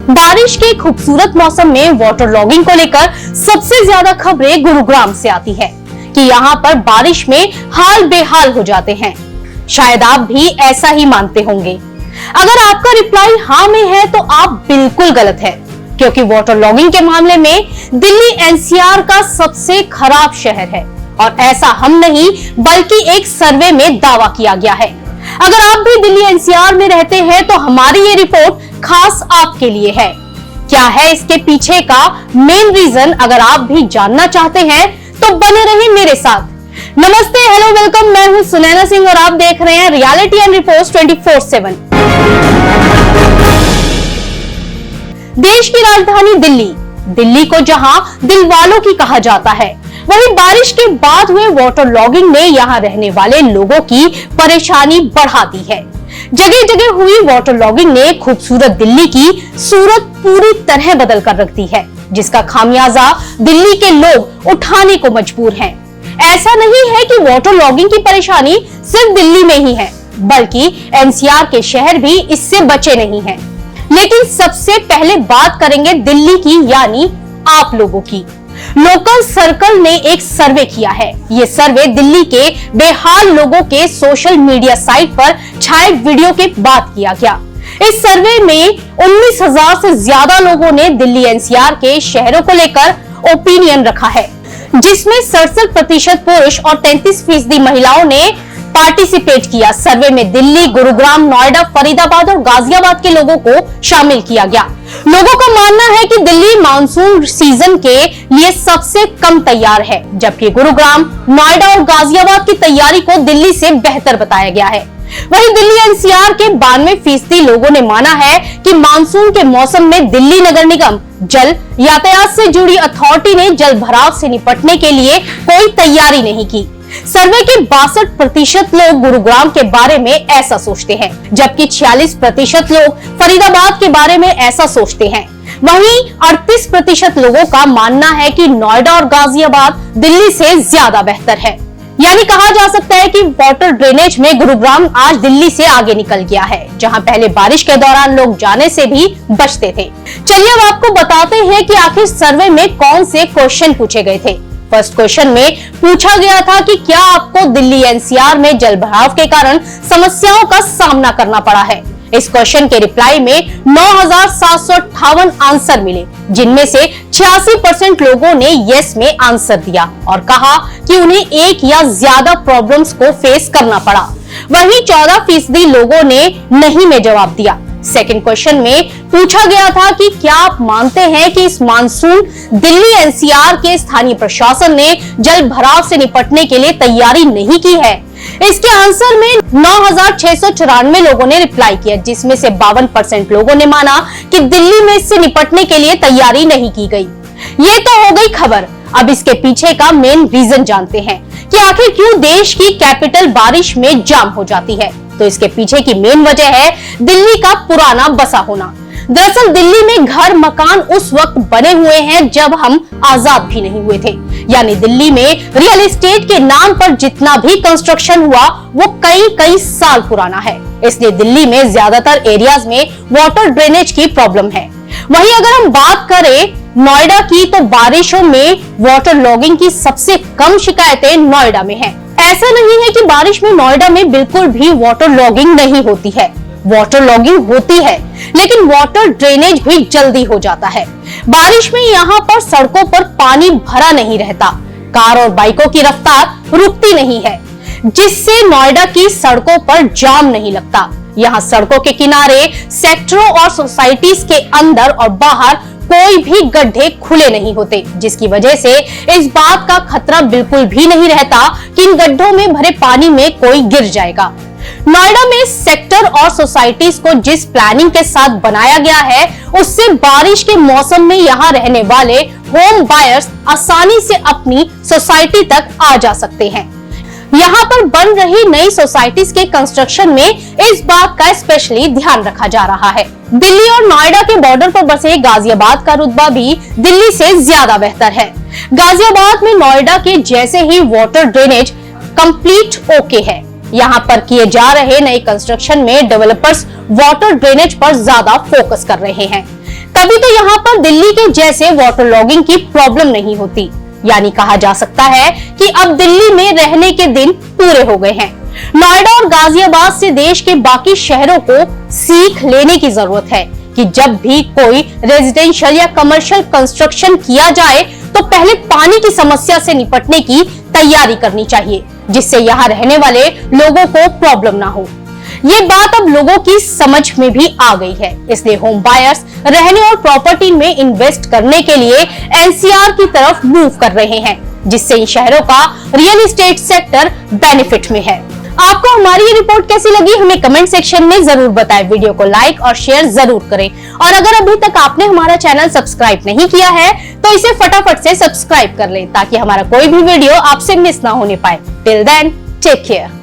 बारिश के खूबसूरत मौसम में वाटर लॉगिंग को लेकर सबसे ज्यादा खबरें गुरुग्राम से आती है कि यहाँ पर बारिश में हाल बेहाल हो जाते हैं। शायद आप भी ऐसा ही मानते होंगे। अगर आपका रिप्लाई हाँ में है तो आप बिल्कुल गलत है, क्योंकि वाटर लॉगिंग के मामले में दिल्ली एनसीआर का सबसे खराब शहर है और ऐसा हम नहीं बल्कि एक सर्वे में दावा किया गया है। अगर आप भी दिल्ली एनसीआर में रहते हैं तो हमारी ये रिपोर्ट खास आपके लिए है। क्या है इसके पीछे का मेन रीजन, अगर आप भी जानना चाहते हैं तो बने रहिए मेरे साथ। नमस्ते, हेलो, वेलकम। मैं हूं सुनैना सिंह और आप देख रहे हैं रियलिटी एंड रिपोर्ट्स 24/7। देश की राजधानी दिल्ली को जहां दिल वालों की कहा जाता है, वहीं बारिश के बाद हुए वाटर लॉगिंग ने यहां रहने वाले लोगों की परेशानी बढ़ा दी है। जगह जगह हुई वाटर लॉगिंग ने खूबसूरत दिल्ली की सूरत पूरी तरह बदल कर रख दी है, जिसका खामियाजा दिल्ली के लोग उठाने को मजबूर हैं। ऐसा नहीं है कि वाटर लॉगिंग की परेशानी सिर्फ दिल्ली में ही है, बल्कि एनसीआर के शहर भी इससे बचे नहीं हैं। लेकिन सबसे पहले बात करेंगे दिल्ली की, यानी आप लोगों की। लोकल सर्कल ने एक सर्वे किया है। ये सर्वे दिल्ली के बेहाल लोगों के सोशल मीडिया साइट पर छाए वीडियो के बाद किया गया। इस सर्वे में 19,000 से ज्यादा लोगों ने दिल्ली एनसीआर के शहरों को लेकर ओपिनियन रखा है, जिसमें 67% पुरुष और 33% महिलाओं ने पार्टिसिपेट किया। सर्वे में दिल्ली, गुरुग्राम, नोएडा, फरीदाबाद और गाजियाबाद के लोगों को शामिल किया गया। लोगों का मानना है कि दिल्ली मानसून सीजन के लिए सबसे कम तैयार है, जबकि गुरुग्राम, नोएडा और गाजियाबाद की तैयारी को दिल्ली से बेहतर बताया गया है। वहीं दिल्ली एनसीआर के 92% लोगों ने माना है कि मानसून के मौसम में दिल्ली नगर निगम जल यातायात से जुड़ी अथॉरिटी ने जल भराव से निपटने के लिए कोई तैयारी नहीं की। सर्वे के 62% लोग गुरुग्राम के बारे में ऐसा सोचते हैं, जबकि 46% लोग फरीदाबाद के बारे में ऐसा सोचते हैं। वहीं 38% लोगों का मानना है कि नोएडा और गाजियाबाद दिल्ली से ज्यादा बेहतर है। यानी कहा जा सकता है कि वाटर ड्रेनेज में गुरुग्राम आज दिल्ली से आगे निकल गया है, जहां पहले बारिश के दौरान लोग जाने से भी बचते थे। चलिए अब आपको बताते हैं कि आखिर सर्वे में कौन से क्वेश्चन पूछे गए थे। फर्स्ट क्वेश्चन में पूछा गया था कि क्या आपको दिल्ली एनसीआर में जल भराव के कारण समस्याओं का सामना करना पड़ा है। इस क्वेश्चन के रिप्लाई में 9,758 आंसर मिले, जिनमें से 86% लोगों ने यस में आंसर दिया और कहा कि उन्हें एक या ज्यादा प्रॉब्लम्स को फेस करना पड़ा। वहीं 14% लोगों ने नहीं में जवाब दिया। सेकंड क्वेश्चन में पूछा गया था कि क्या आप मानते हैं कि इस मानसून दिल्ली एनसीआर के स्थानीय प्रशासन ने जल भराव से निपटने के लिए तैयारी नहीं की है। इसके आंसर में 9,694 लोगों ने रिप्लाई किया, जिसमें से 52% लोगों ने माना कि दिल्ली में इससे निपटने के लिए तैयारी नहीं की गई। ये तो हो गई खबर। अब इसके पीछे का मेन रीजन जानते हैं कि आखिर क्यों देश की कैपिटल बारिश में जाम हो जाती है। तो इसके पीछे की मेन वजह है दिल्ली का पुराना बसा होना। दरअसल दिल्ली में घर मकान उस वक्त बने हुए हैं जब हम आजाद भी नहीं हुए थे। यानी दिल्ली में रियल एस्टेट के नाम पर जितना भी कंस्ट्रक्शन हुआ वो कई साल पुराना है। इसलिए दिल्ली में ज्यादातर एरियाज में वाटर ड्रेनेज की प्रॉब्लम है। वहीं अगर हम बात करें नोएडा की, तो बारिशों में वाटर लॉगिंग की सबसे कम शिकायतें नोएडा में है। ऐसा नहीं है कि बारिश में नोएडा में बिल्कुल भी वाटर लॉगिंग नहीं होती है। वाटर लॉगिंग होती है, लेकिन वाटर ड्रेनेज भी जल्दी हो जाता है। बारिश में यहाँ पर सड़कों पर पानी भरा नहीं रहता, कार और बाइकों की रफ्तार रुकती नहीं है, जिससे नोएडा की सड़कों पर जाम नहीं लगता। यहाँ सड़कों के किनारे, सेक्टरों और सोसाइटीज के अंदर और बाहर कोई भी गड्ढे खुले नहीं होते, जिसकी वजह से इस बात का खतरा बिल्कुल भी नहीं रहता कि इन गड्ढों में भरे पानी में कोई गिर जाएगा। नोएडा में सेक्टर और सोसाइटीज को जिस प्लानिंग के साथ बनाया गया है, उससे बारिश के मौसम में यहाँ रहने वाले होम बायर्स आसानी से अपनी सोसाइटी तक आ जा सकते हैं। यहाँ पर बन रही नई सोसाइटीज के कंस्ट्रक्शन में इस बात का स्पेशली ध्यान रखा जा रहा है। दिल्ली और नोएडा के बॉर्डर पर बसे गाजियाबाद का रुतबा भी दिल्ली से ज्यादा बेहतर है। गाजियाबाद में नोएडा के जैसे ही वाटर ड्रेनेज कंप्लीट ओके है। यहाँ पर किए जा रहे नए कंस्ट्रक्शन में डेवलपर्स वाटर ड्रेनेज पर ज्यादा फोकस कर रहे हैं। तभी तो यहाँ पर दिल्ली के जैसे वाटर लॉगिंग की प्रॉब्लम नहीं होती। यानी कहा जा सकता है कि अब दिल्ली में रहने के दिन पूरे हो गए हैं। नोएडा और गाजियाबाद से देश के बाकी शहरों को सीख लेने की जरूरत है कि जब भी कोई रेजिडेंशियल या कमर्शियल कंस्ट्रक्शन किया जाए तो पहले पानी की समस्या से निपटने की तैयारी करनी चाहिए, जिससे यहाँ रहने वाले लोगों को प्रॉब्लम ना हो। ये बात अब लोगों की समझ में भी आ गई है, इसलिए होम बायर्स रहने और प्रॉपर्टी में इन्वेस्ट करने के लिए एनसीआर की तरफ मूव कर रहे हैं, जिससे इन शहरों का रियल एस्टेट सेक्टर बेनिफिट में है। आपको हमारी ये रिपोर्ट कैसी लगी हमें कमेंट सेक्शन में जरूर बताएं। वीडियो को लाइक और शेयर जरूर करें और अगर अभी तक आपने हमारा चैनल सब्सक्राइब नहीं किया है तो इसे फटाफट से सब्सक्राइब कर लें ताकि हमारा कोई भी वीडियो आपसे मिस ना होने पाए। Till then take care.